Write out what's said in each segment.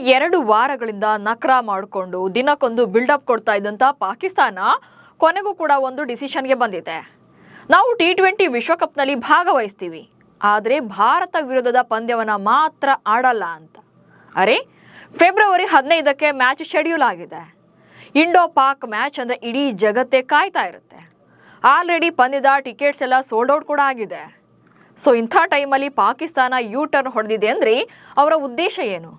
2 ವಾರಗಳಿಂದ ನಕ್ರ ಮಾಡಿಕೊಂಡು ದಿನಕ್ಕೊಂದು ಬಿಲ್ಡಪ್ ಕೊಡ್ತಾ ಇದ್ದಂತ ಪಾಕಿಸ್ತಾನ ಕೊನೆಗೂ ಕೂಡ ಒಂದು ಡಿಸಿಷನ್ಗೆ ಬಂದಿದೆ. ನಾವು T20 ವಿಶ್ವಕಪ್ನಲ್ಲಿ ಭಾಗವಹಿಸ್ತೀವಿ, ಆದರೆ ಭಾರತ ವಿರುದ್ಧದ ಪಂದ್ಯವನ್ನು ಮಾತ್ರ ಆಡಲ್ಲ ಅಂತ. ಅರೆ, ಫೆಬ್ರವರಿ 15ಕ್ಕೆ ಮ್ಯಾಚ್ ಶೆಡ್ಯೂಲ್ ಆಗಿದೆ. ಇಂಡೋ ಪಾಕ್ ಮ್ಯಾಚ್ ಅಂದರೆ ಇಡೀ ಜಗತ್ತೇ ಕಾಯ್ತಾ ಇರುತ್ತೆ. ಆಲ್ರೆಡಿ ಪಂದ್ಯದ ಟಿಕೆಟ್ಸ್ ಎಲ್ಲ ಸೋಲ್ಡ್ ಔಟ್ ಕೂಡ ಆಗಿದೆ. ಸೊ ಇಂಥ ಟೈಮಲ್ಲಿ ಪಾಕಿಸ್ತಾನ ಯೂ ಟರ್ನ್ ಹೊಡೆದಿದೆ ಅಂದರೆ ಅವರ ಉದ್ದೇಶ ಏನು?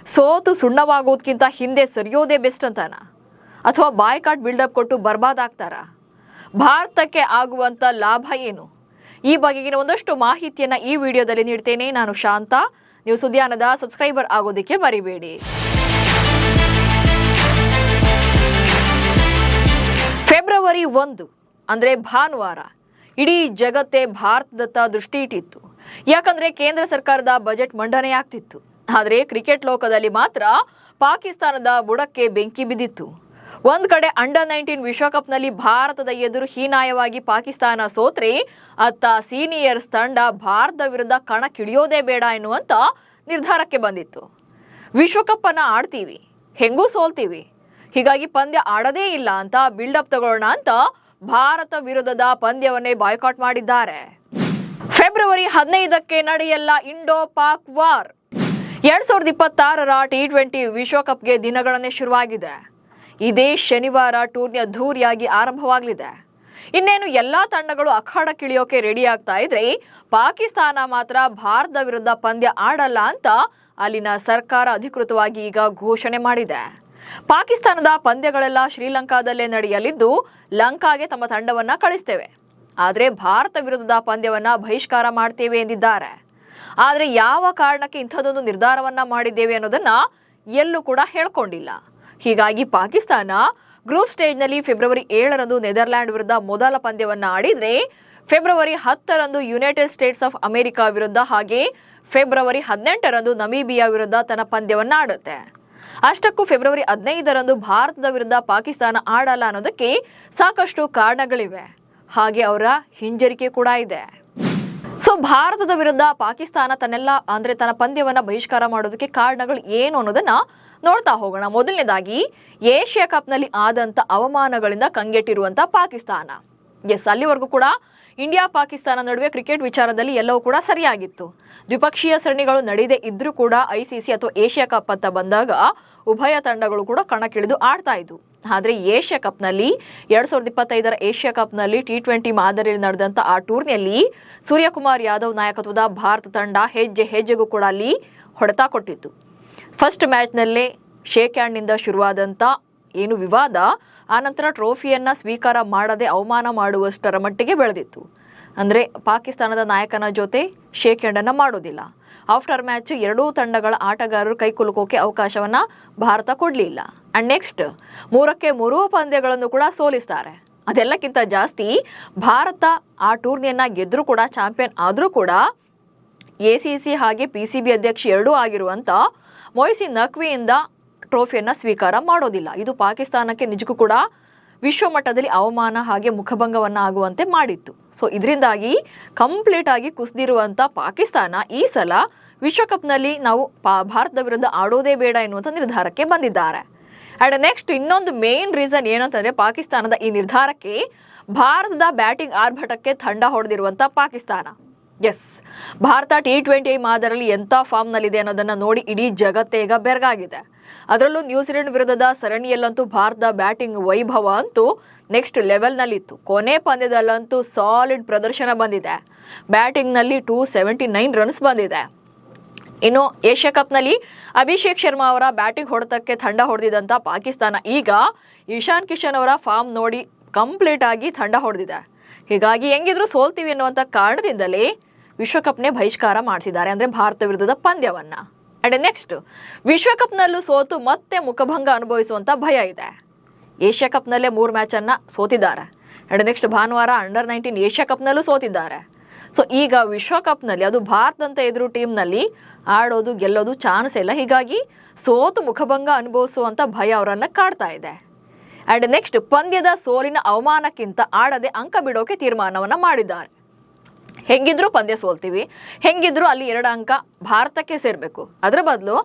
ಸೋತು ಸುಣ್ಣವಾಗೋದಕ್ಕಿಂತ ಹಿಂದೆ ಸರಿಯೋದೇ ಬೆಸ್ಟ್ ಅಂತಾನ, ಅಥವಾ ಬಾಯ್ಕಾಟ್ ಬಿಲ್ಡಪ್ ಕೊಟ್ಟು ಬರ್ಬಾದಾಗ್ತಾರ? ಭಾರತಕ್ಕೆ ಆಗುವಂಥ ಲಾಭ ಏನು? ಈ ಬಗೆಗಿನ ಒಂದಷ್ಟು ಮಾಹಿತಿಯನ್ನು ಈ ವಿಡಿಯೋದಲ್ಲಿ ನೀಡ್ತೇನೆ. ನಾನು ಶಾಂತ. ನೀವು ಸುದ್ಯಾನದ ಸಬ್ಸ್ಕ್ರೈಬರ್ ಆಗೋದಕ್ಕೆ ಮರಿಬೇಡಿ. ಫೆಬ್ರವರಿ 1 ಅಂದರೆ ಭಾನುವಾರ ಇಡೀ ಜಗತ್ತೇ ಭಾರತದತ್ತ ದೃಷ್ಟಿ ಇಟ್ಟಿತ್ತು. ಯಾಕಂದರೆ ಕೇಂದ್ರ ಸರ್ಕಾರದ ಬಜೆಟ್ ಮಂಡನೆಯಾಗ್ತಿತ್ತು. ಆದರೆ ಕ್ರಿಕೆಟ್ ಲೋಕದಲ್ಲಿ ಮಾತ್ರ ಪಾಕಿಸ್ತಾನದ ಬುಡಕ್ಕೆ ಬೆಂಕಿ ಬಿದ್ದಿತ್ತು. ಒಂದು ಕಡೆ ಅಂಡರ್-19 ವಿಶ್ವಕಪ್ನಲ್ಲಿ ಭಾರತದ ಎದುರು ಹೀನಾಯವಾಗಿ ಪಾಕಿಸ್ತಾನ ಸೋತ್ರೆ, ಅತ್ತ ಸೀನಿಯರ್ಸ್ ತಂಡ ಭಾರತದ ವಿರುದ್ಧ ಕಣಕ್ಕಿಳಿಯೋದೇ ಬೇಡ ಎನ್ನುವಂಥ ನಿರ್ಧಾರಕ್ಕೆ ಬಂದಿತ್ತು. ವಿಶ್ವಕಪ್ಪನ್ನು ಆಡ್ತೀವಿ, ಹೆಂಗೂ ಸೋಲ್ತೀವಿ, ಹೀಗಾಗಿ ಪಂದ್ಯ ಆಡದೇ ಇಲ್ಲ ಅಂತ ಬಿಲ್ಡಪ್ ತಗೊಳ್ಳೋಣ ಅಂತ ಭಾರತ ವಿರುದ್ಧದ ಪಂದ್ಯವನ್ನೇ ಬಾಯ್ಕಾಟ್ ಮಾಡಿದ್ದಾರೆ. ಫೆಬ್ರವರಿ 15ಕ್ಕೆ ನಡೆಯಲ್ಲ ಇಂಡೋ ಪಾಕ್ ವಾರ್. 2026ರ T20 ವಿಶ್ವಕಪ್ಗೆ ದಿನಗಳನ್ನೇ ಶುರುವಾಗಿದೆ. ಇದೇ ಶನಿವಾರ ಟೂರ್ನಿಯ ಅದ್ಧೂರಿಯಾಗಿ ಆರಂಭವಾಗಲಿದೆ. ಇನ್ನೇನು ಎಲ್ಲ ತಂಡಗಳು ಅಖಾಡಕ್ಕಿಳಿಯೋಕೆ ರೆಡಿ ಆಗ್ತಾ ಇದ್ರೆ, ಪಾಕಿಸ್ತಾನ ಮಾತ್ರ ಭಾರತದ ವಿರುದ್ಧ ಪಂದ್ಯ ಆಡಲ್ಲ ಅಂತ ಅಲ್ಲಿನ ಸರ್ಕಾರ ಅಧಿಕೃತವಾಗಿ ಈಗ ಘೋಷಣೆ ಮಾಡಿದೆ. ಪಾಕಿಸ್ತಾನದ ಪಂದ್ಯಗಳೆಲ್ಲ ಶ್ರೀಲಂಕಾದಲ್ಲೇ ನಡೆಯಲಿದ್ದು, ಲಂಕಾಗೆ ತಮ್ಮ ತಂಡವನ್ನ ಕಳಿಸ್ತೇವೆ, ಆದರೆ ಭಾರತ ವಿರುದ್ಧದ ಪಂದ್ಯವನ್ನ ಬಹಿಷ್ಕಾರ ಮಾಡ್ತೇವೆ ಎಂದಿದ್ದಾರೆ. ಆದರೆ ಯಾವ ಕಾರಣಕ್ಕೆ ಇಂಥದ್ದೊಂದು ನಿರ್ಧಾರವನ್ನ ಮಾಡಿದ್ದೇವೆ ಅನ್ನೋದನ್ನ ಎಲ್ಲೂ ಕೂಡ ಹೇಳ್ಕೊಂಡಿಲ್ಲ. ಹೀಗಾಗಿ ಪಾಕಿಸ್ತಾನ ಗ್ರೂಪ್ ಸ್ಟೇಜ್ನಲ್ಲಿ ಫೆಬ್ರವರಿ 7ರಂದು ನೆದರ್ಲ್ಯಾಂಡ್ ವಿರುದ್ಧ ಮೊದಲ ಪಂದ್ಯವನ್ನ ಆಡಿದ್ರೆ, ಫೆಬ್ರವರಿ 10ರಂದು ಯುನೈಟೆಡ್ ಸ್ಟೇಟ್ಸ್ ಆಫ್ ಅಮೆರಿಕ ವಿರುದ್ಧ, ಹಾಗೆ ಫೆಬ್ರವರಿ 18ರಂದು ನಮೀಬಿಯಾ ವಿರುದ್ಧ ತನ್ನ ಪಂದ್ಯವನ್ನ ಆಡುತ್ತೆ. ಅಷ್ಟಕ್ಕೂ ಫೆಬ್ರವರಿ 15ರಂದು ಭಾರತದ ವಿರುದ್ಧ ಪಾಕಿಸ್ತಾನ ಆಡಲ್ಲ ಅನ್ನೋದಕ್ಕೆ ಸಾಕಷ್ಟು ಕಾರಣಗಳಿವೆ. ಹಾಗೆ ಅವರ ಹಿಂಜರಿಕೆ ಕೂಡ ಇದೆ. ಸೊ ಭಾರತದ ವಿರುದ್ಧ ಪಾಕಿಸ್ತಾನ ತನ್ನ ಪಂದ್ಯವನ್ನ ಬಹಿಷ್ಕಾರ ಮಾಡೋದಕ್ಕೆ ಕಾರಣಗಳು ಏನು ಅನ್ನೋದನ್ನ ನೋಡ್ತಾ ಹೋಗೋಣ. ಮೊದಲನೇದಾಗಿ, ಏಷ್ಯಾ ಕಪ್ನಲ್ಲಿ ಆದಂತ ಅವಮಾನಗಳಿಂದ ಕಂಗೆಟ್ಟಿರುವಂತ ಪಾಕಿಸ್ತಾನ. ಅಲ್ಲಿವರೆಗೂ ಕೂಡ ಇಂಡಿಯಾ ಪಾಕಿಸ್ತಾನ ನಡುವೆ ಕ್ರಿಕೆಟ್ ವಿಚಾರದಲ್ಲಿ ಎಲ್ಲವೂ ಕೂಡ ಸರಿಯಾಗಿತ್ತು. ದ್ವಿಪಕ್ಷೀಯ ಸರಣಿಗಳು ನಡೆಯದೇ ಇದ್ರೂ ಕೂಡ ICC ಅಥವಾ ಏಷ್ಯಾ ಕಪ್ ಅಂತ ಬಂದಾಗ ಉಭಯ ತಂಡಗಳು ಕೂಡ ಕಣಕ್ಕಿಳಿದು ಆಡ್ತಾ ಇದ್ವು. ಆದರೆ ಏಷ್ಯಾ ಕಪ್ನಲ್ಲಿ 2025ರ ಏಷ್ಯಾ ಕಪ್ನಲ್ಲಿ T20 ಮಾದರಿಯಲ್ಲಿ ನಡೆದಂಥ ಆ ಟೂರ್ನಿಯಲ್ಲಿ ಸೂರ್ಯಕುಮಾರ್ ಯಾದವ್ ನಾಯಕತ್ವದ ಭಾರತ ತಂಡ ಹೆಜ್ಜೆ ಹೆಜ್ಜೆಗೂ ಕೂಡ ಅಲ್ಲಿ ಹೊಡೆತ ಕೊಟ್ಟಿತ್ತು. ಫಸ್ಟ್ ಮ್ಯಾಚ್ನಲ್ಲೇ ಶೇಕ್ ಹ್ಯಾಂಡ್ನಿಂದ ಶುರುವಾದಂಥ ಏನು ವಿವಾದ, ಆನಂತರ ಟ್ರೋಫಿಯನ್ನು ಸ್ವೀಕಾರ ಮಾಡದೆ ಅವಮಾನ ಮಾಡುವಷ್ಟರ ಮಟ್ಟಿಗೆ ಬೆಳೆದಿತ್ತು. ಅಂದರೆ ಪಾಕಿಸ್ತಾನದ ನಾಯಕನ ಜೊತೆ ಶೇಕ್ ಹ್ಯಾಂಡನ್ನು ಮಾಡೋದಿಲ್ಲ. ಆಫ್ಟರ್ ಮ್ಯಾಚ್ ಎರಡೂ ತಂಡಗಳ ಆಟಗಾರರು ಕೈಕುಲುಕೋಕೆ ಅವಕಾಶವನ್ನು ಭಾರತ ಕೊಡಲಿಲ್ಲ. ಆ್ಯಂಡ್ ನೆಕ್ಸ್ಟ್ 3ಕ್ಕೆ 3 ಪಂದ್ಯಗಳನ್ನು ಕೂಡ ಸೋಲಿಸ್ತಾರೆ. ಅದೆಲ್ಲಕ್ಕಿಂತ ಜಾಸ್ತಿ ಭಾರತ ಆ ಟೂರ್ನಿಯನ್ನು ಗೆದ್ದರೂ ಕೂಡ, ಚಾಂಪಿಯನ್ ಆದರೂ ಕೂಡ, ACC ಹಾಗೆ PCB ಅಧ್ಯಕ್ಷ ಎರಡೂ ಆಗಿರುವಂಥ ಮೊಯ್ಸಿನ್ ನಖ್ವಿಯಿಂದ ಟ್ರೋಫಿಯನ್ನು ಸ್ವೀಕಾರ ಮಾಡೋದಿಲ್ಲ. ಇದು ಪಾಕಿಸ್ತಾನಕ್ಕೆ ನಿಜಕ್ಕೂ ಕೂಡ ವಿಶ್ವಮಟ್ಟದಲ್ಲಿ ಅವಮಾನ ಹಾಗೆ ಮುಖಭಂಗವನ್ನು ಆಗುವಂತೆ ಮಾಡಿತ್ತು. ಸೊ ಇದರಿಂದಾಗಿ ಕಂಪ್ಲೀಟ್ ಆಗಿ ಕುಸಿದಿರುವಂಥ ಪಾಕಿಸ್ತಾನ ಈ ಸಲ ವಿಶ್ವಕಪ್ನಲ್ಲಿ ನಾವು ಭಾರತದ ವಿರುದ್ಧ ಆಡೋದೇ ಬೇಡ ಎನ್ನುವಂಥ ನಿರ್ಧಾರಕ್ಕೆ ಬಂದಿದ್ದಾರೆ. ಆ್ಯಂಡ್ ನೆಕ್ಸ್ಟ್ ಇನ್ನೊಂದು ಮೇನ್ ರೀಸನ್ ಏನಂತಂದರೆ, ಪಾಕಿಸ್ತಾನದ ಈ ನಿರ್ಧಾರಕ್ಕೆ ಭಾರತದ ಬ್ಯಾಟಿಂಗ್ ಆರ್ಭಟಕ್ಕೆ ತಂಡ ಹೊಡೆದಿರುವಂಥ ಪಾಕಿಸ್ತಾನ. ಭಾರತ T20 ಮಾದರಿಯಲ್ಲಿ ಎಂಥ ಫಾರ್ಮ್ನಲ್ಲಿದೆ ಅನ್ನೋದನ್ನು ನೋಡಿ ಇಡೀ ಜಗತ್ತೇ ಈಗ ಬೆರಗಾಗಿದೆ. ಅದರಲ್ಲೂ ನ್ಯೂಜಿಲೆಂಡ್ ವಿರುದ್ಧದ ಸರಣಿಯಲ್ಲಂತೂ ಭಾರತದ ಬ್ಯಾಟಿಂಗ್ ವೈಭವ ಅಂತೂ ನೆಕ್ಸ್ಟ್ ಲೆವೆಲ್ನಲ್ಲಿತ್ತು. ಕೊನೆ ಪಂದ್ಯದಲ್ಲಂತೂ ಸಾಲಿಡ್ ಪ್ರದರ್ಶನ ಬಂದಿದೆ. ಬ್ಯಾಟಿಂಗ್ನಲ್ಲಿ 279 ರನ್ಸ್ ಬಂದಿದೆ. ಇನ್ನು ಏಷ್ಯಾ ಕಪ್ನಲ್ಲಿ ಅಭಿಷೇಕ್ ಶರ್ಮಾ ಅವರ ಬ್ಯಾಟಿಂಗ್ ಹೊಡೆತಕ್ಕೆ ತಂಡ ಹೊಡೆದಿದ್ದಂಥ ಪಾಕಿಸ್ತಾನ ಈಗ ಇಶಾನ್ ಕಿಶನ್ ಅವರ ಫಾರ್ಮ್ ನೋಡಿ ಕಂಪ್ಲೀಟ್ ಆಗಿ ತಂಡ ಹೊಡೆದಿದೆ. ಹೀಗಾಗಿ ಹೆಂಗಿದ್ರು ಸೋಲ್ತೀವಿ ಅನ್ನುವಂಥ ಕಾರಣದಿಂದಲೇ ವಿಶ್ವಕಪ್ನೇ ಬಹಿಷ್ಕಾರ ಮಾಡ್ತಿದ್ದಾರೆ, ಅಂದರೆ ಭಾರತ ವಿರುದ್ಧದ ಪಂದ್ಯವನ್ನು. ಆ್ಯಂಡ್ ನೆಕ್ಸ್ಟ್ ವಿಶ್ವಕಪ್ನಲ್ಲೂ ಸೋತು ಮತ್ತೆ ಮುಖಭಂಗ ಅನುಭವಿಸುವಂಥ ಭಯ ಇದೆ. ಏಷ್ಯಾ ಕಪ್ನಲ್ಲೇ 3 ಮ್ಯಾಚನ್ನು ಸೋತಿದ್ದಾರೆ. ಆ್ಯಂಡ್ ನೆಕ್ಸ್ಟ್ ಭಾನುವಾರ ಅಂಡರ್-19 ಏಷ್ಯಾ ಕಪ್ನಲ್ಲೂ ಸೋತಿದ್ದಾರೆ. ಸೊ ಈಗ ವಿಶ್ವಕಪ್ನಲ್ಲಿ, ಅದು ಭಾರತದಂತ ಎದುರು ಟೀಮ್ನಲ್ಲಿ ಆಡೋದು ಗೆಲ್ಲೋದು ಚಾನ್ಸ್ ಇಲ್ಲ. ಹೀಗಾಗಿ ಸೋತು ಮುಖಭಂಗ ಅನುಭವಿಸುವಂಥ ಭಯ ಅವರನ್ನು ಕಾಡ್ತಾ ಇದೆ. ಆ್ಯಂಡ್ ನೆಕ್ಸ್ಟ್ ಪಂದ್ಯದ ಸೋಲಿನ ಅವಮಾನಕ್ಕಿಂತ ಆಡದೆ ಅಂಕ ಬಿಡೋಕೆ ತೀರ್ಮಾನವನ್ನು ಮಾಡಿದ್ದಾರೆ. ಹೆಂಗಿದ್ರು ಪಂದ್ಯ ಸೋಲ್ತೀವಿ, ಹೆಂಗಿದ್ರು ಅಲ್ಲಿ 2 ಅಂಕ ಭಾರತಕ್ಕೆ ಸೇರಬೇಕು, ಅದರ ಬದಲು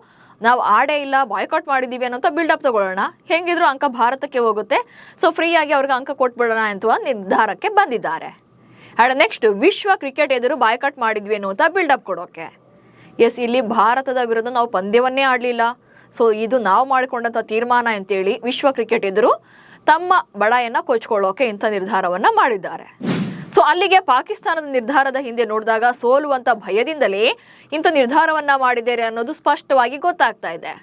ನಾವು ಆಡೇ ಇಲ್ಲ, ಬಾಯ್ಕಾಟ್ ಮಾಡಿದ್ದೀವಿ ಅನ್ನೋಂಥ ಬಿಲ್ಡಪ್ ತಗೊಳ್ಳೋಣ, ಹೆಂಗಿದ್ರು ಅಂಕ ಭಾರತಕ್ಕೆ ಹೋಗುತ್ತೆ, ಸೊ ಫ್ರೀಯಾಗಿ ಅವ್ರಿಗೆ ಅಂಕ ಕೊಟ್ಬಿಡೋಣ ಅಂತ ನಿರ್ಧಾರಕ್ಕೆ ಬಂದಿದ್ದಾರೆ. ಆ್ಯಂಡ್ ನೆಕ್ಸ್ಟ್, ವಿಶ್ವ ಕ್ರಿಕೆಟ್ ಎದುರು ಬಾಯ್ಕಾಟ್ ಮಾಡಿದ್ವಿ ಅನ್ನುವಂಥ ಬಿಲ್ಡಪ್ ಕೊಡೋಕೆ. ಎಸ್, ಇಲ್ಲಿ ಭಾರತದ ವಿರುದ್ಧ ನಾವು ಪಂದ್ಯವನ್ನೇ ಆಡಲಿಲ್ಲ, ಸೊ ಇದು ನಾವು ಮಾಡಿಕೊಂಡಂಥ ತೀರ್ಮಾನ ಅಂತೇಳಿ ವಿಶ್ವ ಕ್ರಿಕೆಟ್ ಎದುರು ತಮ್ಮ ಬಡಾಯನ್ನು ಕೊಚ್ಕೊಳ್ಳೋಕೆ ಇಂಥ ನಿರ್ಧಾರವನ್ನು ಮಾಡಿದ್ದಾರೆ. ಸೊ ಅಲ್ಲಿಗೆ ಪಾಕಿಸ್ತಾನದ ನಿರ್ಧಾರದ ಹಿಂದೆ ನೋಡಿದಾಗ ಸೋಲುವಂಥ ಭಯದಿಂದಲೇ ಇಂಥ ನಿರ್ಧಾರವನ್ನ ಮಾಡಿದ್ದಾರೆ ಅನ್ನೋದು ಸ್ಪಷ್ಟವಾಗಿ ಗೊತ್ತಾಗ್ತಾ ಇದೆ.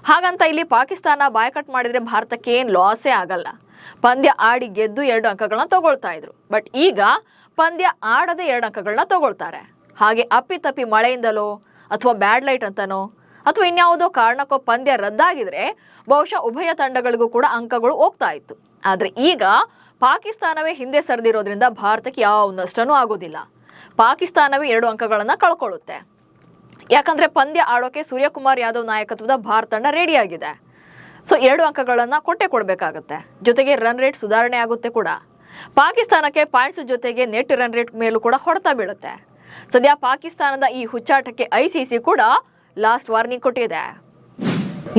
ಹಾಗಂತ ಇಲ್ಲಿ ಪಾಕಿಸ್ತಾನ ಬಾಯ್ಕಟ್ ಮಾಡಿದರೆ ಭಾರತಕ್ಕೆ ಏನು ಲಾಸೇ ಆಗಲ್ಲ. ಪಂದ್ಯ ಆಡಿ ಗೆದ್ದು 2 ಅಂಕಗಳನ್ನ ತಗೊಳ್ತಾ ಇದ್ರು. ಬಟ್ ಈಗ ಪಂದ್ಯ ಆಡದೆ 2 ಅಂಕಗಳನ್ನ ತಗೊಳ್ತಾರೆ. ಹಾಗೆ ಅಪ್ಪಿತಪ್ಪಿ ಮಳೆಯಿಂದಲೋ ಅಥವಾ ಬ್ಯಾಡ್ ಲೈಟ್ ಅಂತನೋ ಅಥವಾ ಇನ್ಯಾವುದೋ ಕಾರಣಕ್ಕೋ ಪಂದ್ಯ ರದ್ದಾಗಿದ್ರೆ ಬಹುಶಃ ಉಭಯ ತಂಡಗಳಿಗೂ ಕೂಡ ಅಂಕಗಳು ಹೋಗ್ತಾ ಇತ್ತು. ಆದರೆ ಈಗ ಪಾಕಿಸ್ತಾನವೇ ಹಿಂದೆ ಸರಿದಿರೋದ್ರಿಂದ ಭಾರತಕ್ಕೆ ಯಾವ ನಷ್ಟನೂ ಆಗೋದಿಲ್ಲ. ಪಾಕಿಸ್ತಾನವೇ 2 ಅಂಕಗಳನ್ನು ಕಳ್ಕೊಳ್ಳುತ್ತೆ. ಯಾಕಂದ್ರೆ ಪಂದ್ಯ ಆಡೋಕೆ ಸೂರ್ಯಕುಮಾರ್ ಯಾದವ್ ನಾಯಕತ್ವದ ಭಾರತ ತಂಡ ರೆಡಿಯಾಗಿದೆ. ಸೊ 2 ಅಂಕಗಳನ್ನು ಕೊಡಬೇಕಾಗುತ್ತೆ. ಜೊತೆಗೆ ರನ್ ರೇಟ್ ಸುಧಾರಣೆ ಆಗುತ್ತೆ ಕೂಡ. ಪಾಕಿಸ್ತಾನಕ್ಕೆ ಪಾಯಿಂಟ್ಸ್ ಜೊತೆಗೆ ನೆಟ್ ರನ್ ರೇಟ್ ಮೇಲೂ ಕೂಡ ಹೊಡೆತ ಬೀಳುತ್ತೆ. ಸದ್ಯ ಪಾಕಿಸ್ತಾನದ ಈ ಹುಚ್ಚಾಟಕ್ಕೆ ಐಸಿಸಿ ಕೂಡ ಲಾಸ್ಟ್ ವಾರ್ನಿಂಗ್ ಕೊಟ್ಟಿದೆ.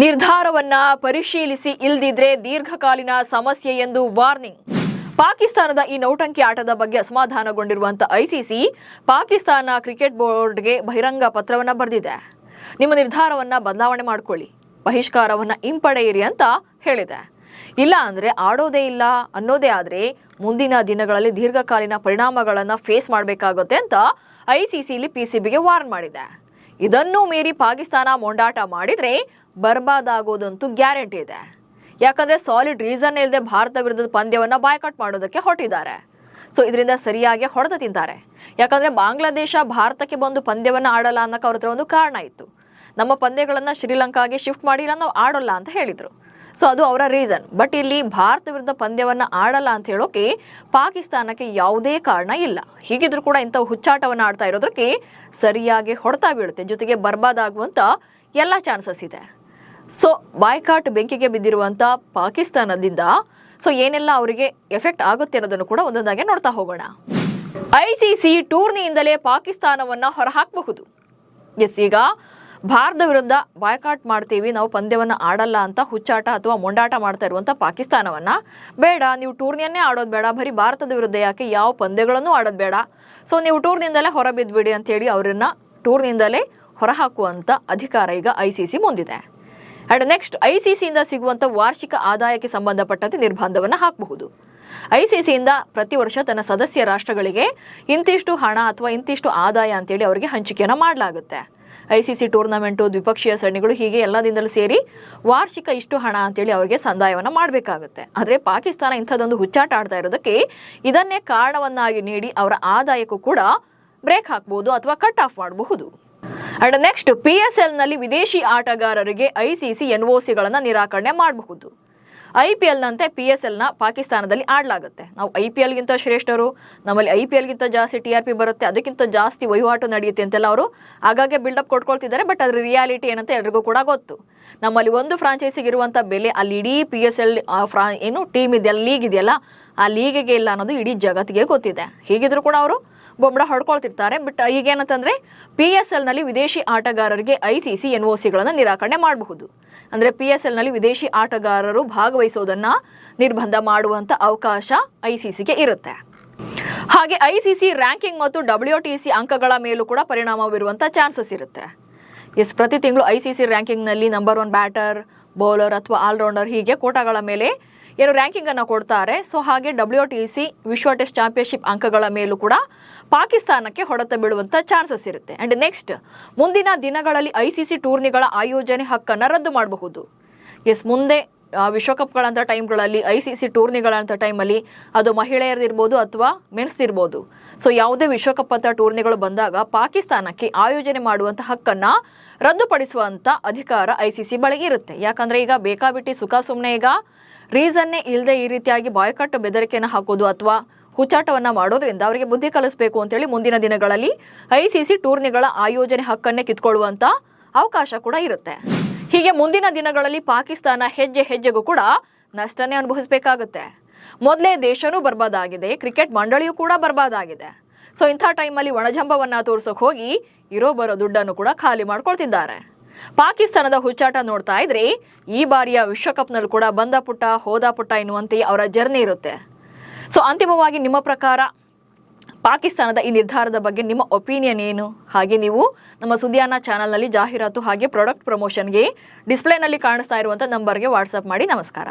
ನಿರ್ಧಾರವನ್ನ ಪರಿಶೀಲಿಸಿ ಇಲ್ದಿದ್ರೆ ದೀರ್ಘಕಾಲೀನ ಸಮಸ್ಯೆ ಎಂದು ವಾರ್ನಿಂಗ್. ಪಾಕಿಸ್ತಾನದ ಈ ನೌಟಂಕಿ ಆಟದ ಬಗ್ಗೆ ಅಸಮಾಧಾನಗೊಂಡಿರುವಂತಹ ಐಸಿಸಿ ಪಾಕಿಸ್ತಾನ ಕ್ರಿಕೆಟ್ ಬೋರ್ಡ್ಗೆ ಬಹಿರಂಗ ಪತ್ರವನ್ನ ಬರೆದಿದೆ. ನಿಮ್ಮ ನಿರ್ಧಾರವನ್ನ ಬದಲಾವಣೆ ಮಾಡಿಕೊಳ್ಳಿ, ಬಹಿಷ್ಕಾರವನ್ನ ಹಿಂಪಡೆಯಿರಿ ಅಂತ ಹೇಳಿದೆ. ಇಲ್ಲ ಅಂದ್ರೆ ಆಡೋದೇ ಇಲ್ಲ ಅನ್ನೋದೇ ಆದ್ರೆ ಮುಂದಿನ ದಿನಗಳಲ್ಲಿ ದೀರ್ಘಕಾಲೀನ ಪರಿಣಾಮಗಳನ್ನ ಫೇಸ್ ಮಾಡಬೇಕಾಗುತ್ತೆ ಅಂತ ಐಸಿಸಿಲಿ ಪಿಸಿಬಿಗೆ ವಾರ್ನ್ ಮಾಡಿದೆ. ಇದನ್ನೂ ಮೀರಿ ಪಾಕಿಸ್ತಾನ ಮೊಂಡಾಟ ಮಾಡಿದ್ರೆ ಬರ್ಬಾದಾಗೋದಂತೂ ಗ್ಯಾರಂಟಿ ಇದೆ. ಯಾಕಂದ್ರೆ ಸಾಲಿಡ್ ರೀಸನ್ ಇಲ್ಲದೆ ಭಾರತ ವಿರುದ್ಧದ ಪಂದ್ಯವನ್ನ ಬಾಯ್ಕಾಟ್ ಮಾಡೋದಕ್ಕೆ ಹೊರಟಿದ್ದಾರೆ. ಸೊ ಇದರಿಂದ ಸರಿಯಾಗಿ ಹೊಡೆತ ತಿಂತಾರೆ. ಯಾಕಂದ್ರೆ ಬಾಂಗ್ಲಾದೇಶ ಭಾರತಕ್ಕೆ ಬಂದು ಪಂದ್ಯವನ್ನ ಆಡಲ್ಲ ಅನ್ನಕ್ಕೆ ಅವ್ರ ಹತ್ರ ಒಂದು ಕಾರಣ ಇತ್ತು. ನಮ್ಮ ಪಂದ್ಯಗಳನ್ನ ಶ್ರೀಲಂಕಾಗೆ ಶಿಫ್ಟ್ ಮಾಡಿಲ್ಲ, ನಾವು ಆಡೋಲ್ಲ ಅಂತ ಹೇಳಿದ್ರು. ಸೊ ಅದು ಅವರ ರೀಸನ್. ಬಟ್ ಇಲ್ಲಿ ಭಾರತ ವಿರುದ್ಧ ಪಂದ್ಯವನ್ನ ಆಡಲ್ಲ ಅಂತ ಹೇಳೋಕೆ ಪಾಕಿಸ್ತಾನಕ್ಕೆ ಯಾವುದೇ ಕಾರಣ ಇಲ್ಲ. ಹೀಗಿದ್ರು ಕೂಡ ಇಂಥ ಹುಚ್ಚಾಟವನ್ನ ಆಡ್ತಾ ಇರೋದಕ್ಕೆ ಸರಿಯಾಗಿ ಹೊಡೆತ ಬೀಳುತ್ತೆ. ಜೊತೆಗೆ ಬರ್ಬಾದಾಗುವಂತ ಎಲ್ಲ ಚಾನ್ಸಸ್ ಇದೆ. ಸೊ ಬಾಯ್ಕಾಟ್ ಬೆಂಕಿಗೆ ಬಿದ್ದಿರುವಂತ ಪಾಕಿಸ್ತಾನದಿಂದ ಸೊ ಏನೆಲ್ಲ ಅವರಿಗೆ ಎಫೆಕ್ಟ್ ಆಗುತ್ತೆ ಅನ್ನೋದನ್ನು ಕೂಡ ಒಂದೊಂದಾಗಿ ನೋಡ್ತಾ ಹೋಗೋಣ. ಐಸಿಸಿ ಟೂರ್ನಿಯಿಂದಲೇ ಪಾಕಿಸ್ತಾನವನ್ನ ಹೊರಹಾಕಬಹುದು. ಎಸ್, ಈಗ ಭಾರತದ ವಿರುದ್ಧ ಬಾಯ್ಕಾಟ್ ಮಾಡ್ತೀವಿ, ನಾವು ಪಂದ್ಯವನ್ನ ಆಡಲ್ಲ ಅಂತ ಹುಚ್ಚಾಟ ಅಥವಾ ಮೊಂಡಾಟ ಮಾಡ್ತಾ ಇರುವಂತ ಪಾಕಿಸ್ತಾನವನ್ನ ಬೇಡ, ನೀವು ಟೂರ್ನಿಯನ್ನೇ ಆಡೋದು ಬೇಡ, ಬರೀ ಭಾರತದ ವಿರುದ್ಧ ಯಾಕೆ ಯಾವ ಪಂದ್ಯಗಳನ್ನು ಆಡೋದು ಬೇಡ, ಸೊ ನೀವು ಟೂರ್ನಿಯಿಂದಲೇ ಹೊರಬಿದ್ಬಿಡಿ ಅಂತ ಹೇಳಿ ಅವರನ್ನ ಟೂರ್ನಿಯಿಂದಲೇ ಹೊರಹಾಕುವಂತ ಅಧಿಕಾರ ಈಗ ಐಸಿಸಿ ಮುಂದಿದೆ. ಅಂಡ್ ನೆಕ್ಸ್ಟ್, ಐಸಿಸಿಯಿಂದ ಸಿಗುವಂತ ವಾರ್ಷಿಕ ಆದಾಯಕ್ಕೆ ಸಂಬಂಧಪಟ್ಟಂತೆ ನಿರ್ಬಂಧವನ್ನು ಹಾಕಬಹುದು. ಐಸಿಸಿಯಿಂದ ಪ್ರತಿ ವರ್ಷ ತನ್ನ ಸದಸ್ಯ ರಾಷ್ಟ್ರಗಳಿಗೆ ಇಂತಿಷ್ಟು ಹಣ ಅಥವಾ ಇಂತಿಷ್ಟು ಆದಾಯ ಅಂತೇಳಿ ಅವರಿಗೆ ಹಂಚಿಕೆಯನ್ನು ಮಾಡಲಾಗುತ್ತೆ. ಐಸಿಸಿ ಟೂರ್ನಮೆಂಟು, ದ್ವಿಪಕ್ಷೀಯ ಸರಣಿಗಳು ಹೀಗೆ ಎಲ್ಲದಿಂದಲೂ ಸೇರಿ ವಾರ್ಷಿಕ ಇಷ್ಟು ಹಣ ಅಂತೇಳಿ ಅವರಿಗೆ ಸಂದಾಯವನ್ನು ಮಾಡಬೇಕಾಗುತ್ತೆ. ಆದರೆ ಪಾಕಿಸ್ತಾನ ಇಂಥದ್ದೊಂದು ಹುಚ್ಚಾಟ ಆಡ್ತಾ ಇರೋದಕ್ಕೆ ಇದನ್ನೇ ಕಾರಣವನ್ನಾಗಿ ನೀಡಿ ಅವರ ಆದಾಯಕ್ಕೂ ಕೂಡ ಬ್ರೇಕ್ ಹಾಕಬಹುದು ಅಥವಾ ಕಟ್ ಆಫ್ ಮಾಡಬಹುದು. ಅಂಡ್ ನೆಕ್ಸ್ಟ್, PSL ನಲ್ಲಿ ವಿದೇಶಿ ಆಟಗಾರರಿಗೆ ಐಸಿಸಿ ಎನ್ಒಸಿಗಳನ್ನು ನಿರಾಕರಣೆ ಮಾಡಬಹುದು. IPL ನಂತೆ PSL ನ ಪಾಕಿಸ್ತಾನದಲ್ಲಿ ಆಡಲಾಗುತ್ತೆ. ನಾವು IPL ಗಿಂತ ಶ್ರೇಷ್ಠರು, ನಮ್ಮಲ್ಲಿ IPL ಗಿಂತ ಜಾಸ್ತಿ TRP ಬರುತ್ತೆ, ಅದಕ್ಕಿಂತ ಜಾಸ್ತಿ ವಹಿವಾಟು ನಡೆಯುತ್ತೆ ಅಂತೆಲ್ಲ ಅವರು ಆಗಾಗ್ಗೆ ಬಿಲ್ಡಪ್ ಕೊಟ್ಕೊಳ್ತಿದ್ದಾರೆ. ಬಟ್ ಅದ್ರ ರಿಯಾಲಿಟಿ ಏನಂತ ಎಲ್ರಿಗೂ ಕೂಡ ಗೊತ್ತು. ನಮ್ಮಲ್ಲಿ ಒಂದು ಫ್ರಾಂಚೈಸಿಗೆ ಇರುವಂಥ ಬೆಲೆ ಅಲ್ಲಿ ಇಡೀ PSL ಏನು ಟೀಮ್ ಇದೆಯಲ್ಲ, ಲೀಗ್ ಇದೆಯಲ್ಲ, ಆ ಲೀಗಿಗೆ ಇಲ್ಲ ಅನ್ನೋದು ಇಡೀ ಜಗತ್ತಿಗೆ ಗೊತ್ತಿದೆ. ಹೀಗಿದ್ರು ಕೂಡ ಅವರು ಬೊಂಬಡ ಹೊಡ್ಕೊಳ್ತಿರ್ತಾರೆ. ಬಟ್ ಈಗೇನಂತಂದ್ರೆ PSL ನಲ್ಲಿ ವಿದೇಶಿ ಆಟಗಾರರಿಗೆ ಐಸಿಸಿ ಎನ್ಒಸಿಗಳನ್ನು ನಿರಾಕರಣೆ ಮಾಡಬಹುದು. ಅಂದ್ರೆ PSL ನಲ್ಲಿ ವಿದೇಶಿ ಆಟಗಾರರು ಭಾಗವಹಿಸೋದನ್ನ ನಿರ್ಬಂಧ ಮಾಡುವಂತ ಅವಕಾಶ ಐಸಿಸಿಗೆ ಇರುತ್ತೆ. ಹಾಗೆ ಐಸಿಸಿ ರ್ಯಾಂಕಿಂಗ್ ಮತ್ತು WTC ಅಂಕಗಳ ಮೇಲೂ ಕೂಡ ಪರಿಣಾಮ ಬೀರುವಂತ ಚಾನ್ಸಸ್ ಇರುತ್ತೆ. ಎಸ್, ಪ್ರತಿ ತಿಂಗಳು ಐಸಿಸಿ ರ್ಯಾಂಕಿಂಗ್ ನಲ್ಲಿ ನಂಬರ್ 1 ಬ್ಯಾಟರ್, ಬೌಲರ್ ಅಥವಾ ಆಲ್ರೌಂಡರ್ ಹೀಗೆ ಕೋಟಾಗಳ ಮೇಲೆ ಏನು ರ್ಯಾಂಕಿಂಗ್ ಅನ್ನು ಕೊಡ್ತಾರೆ. ಸೊ ಹಾಗೆ WTC ವಿಶ್ವ ಟೆಸ್ಟ್ ಚಾಂಪಿಯನ್ಶಿಪ್ ಅಂಕಗಳ ಮೇಲೂ ಕೂಡ ಪಾಕಿಸ್ತಾನಕ್ಕೆ ಹೊಡೆತ ಬೀಳುವಂತ ಚಾನ್ಸಸ್ ಇರುತ್ತೆ. ಅಂಡ್ ನೆಕ್ಸ್ಟ್, ಮುಂದಿನ ದಿನಗಳಲ್ಲಿ ಐಸಿಸಿ ಟೂರ್ನಿಗಳ ಆಯೋಜನೆ ಹಕ್ಕನ್ನು ರದ್ದು ಮಾಡಬಹುದು. ಎಸ್, ಮುಂದೆ ವಿಶ್ವಕಪ್ಗಳಂಥ ಟೈಮ್ಗಳಲ್ಲಿ, ಐಸಿಸಿ ಟೂರ್ನಿಗಳಂಥ ಟೈಮಲ್ಲಿ, ಅದು ಮಹಿಳೆಯರದಿರ್ಬೋದು ಅಥವಾ ಮೆನ್ಸ್ ಇರ್ಬೋದು, ಸೊ ಯಾವುದೇ ವಿಶ್ವಕಪ್ ಅಂತ ಟೂರ್ನಿಗಳು ಬಂದಾಗ ಪಾಕಿಸ್ತಾನಕ್ಕೆ ಆಯೋಜನೆ ಮಾಡುವಂಥ ಹಕ್ಕನ್ನು ರದ್ದುಪಡಿಸುವಂಥ ಅಧಿಕಾರ ಐಸಿಸಿ ಬಳಿಗೆ ಇರುತ್ತೆ. ಯಾಕಂದ್ರೆ ಈಗ ಬೇಕಾಬಿಟ್ಟಿ ಸುಖ ಸುಮ್ಮನೆ ಈಗ ರೀಸನ್ನೇ ಇಲ್ಲದೆ ಈ ರೀತಿಯಾಗಿ ಬಾಯ್ಕಟ್ ಬೆದರಿಕೆಯನ್ನು ಹಾಕೋದು ಅಥವಾ ಹುಚ್ಚಾಟವನ್ನ ಮಾಡೋದ್ರಿಂದ ಅವರಿಗೆ ಬುದ್ಧಿ ಕಲಿಸಬೇಕು ಅಂತೇಳಿ ಮುಂದಿನ ದಿನಗಳಲ್ಲಿ ಐಸಿಸಿ ಟೂರ್ನಿಗಳ ಆಯೋಜನೆ ಹಕ್ಕನ್ನೇ ಕಿತ್ಕೊಳ್ಳುವಂತ ಅವಕಾಶ ಕೂಡ ಇರುತ್ತೆ. ಹೀಗೆ ಮುಂದಿನ ದಿನಗಳಲ್ಲಿ ಪಾಕಿಸ್ತಾನ ಹೆಜ್ಜೆ ಹೆಜ್ಜೆಗೂ ಕೂಡ ನಷ್ಟನೇ ಅನುಭವಿಸಬೇಕಾಗುತ್ತೆ. ಮೊದಲೇ ದೇಶನೂ ಬರ್ಬಾದಾಗಿದೆ, ಕ್ರಿಕೆಟ್ ಮಂಡಳಿಯೂ ಕೂಡ ಬರ್ಬಾದಾಗಿದೆ. ಸೊ ಇಂಥ ಟೈಮಲ್ಲಿ ಒಣಜಂಬವನ್ನ ತೋರ್ಸೋಕೆ ಹೋಗಿ ಇರೋ ಬರೋ ದುಡ್ಡನ್ನು ಕೂಡ ಖಾಲಿ ಮಾಡ್ಕೊಳ್ತಿದ್ದಾರೆ. ಪಾಕಿಸ್ತಾನದ ಹುಚ್ಚಾಟ ನೋಡ್ತಾ ಇದ್ರೆ ಈ ಬಾರಿಯ ವಿಶ್ವಕಪ್ನಲ್ಲಿ ಕೂಡ ಬಂದ ಪುಟ್ಟ ಹೋದ ಪುಟ್ಟ ಎನ್ನುವಂತೆ ಅವರ ಜರ್ನಿ ಇರುತ್ತೆ. ಸೊ ಅಂತಿಮವಾಗಿ ನಿಮ್ಮ ಪ್ರಕಾರ ಪಾಕಿಸ್ತಾನದ ಈ ನಿರ್ಧಾರದ ಬಗ್ಗೆ ನಿಮ್ಮ ಒಪಿನಿಯನ್ ಏನು? ಹಾಗೆ ನೀವು ನಮ್ಮ ಸುದ್ದಿಯಾನ ಚಾನಲ್ನಲ್ಲಿ ಜಾಹೀರಾತು ಹಾಗೆ ಪ್ರಾಡಕ್ಟ್ ಪ್ರಮೋಷನ್ಗೆ ಡಿಸ್ಪ್ಲೇನಲ್ಲಿ ಕಾಣಿಸ್ತಾ ಇರುವಂಥ ನಂಬರ್ಗೆ ವಾಟ್ಸಪ್ ಮಾಡಿ. ನಮಸ್ಕಾರ.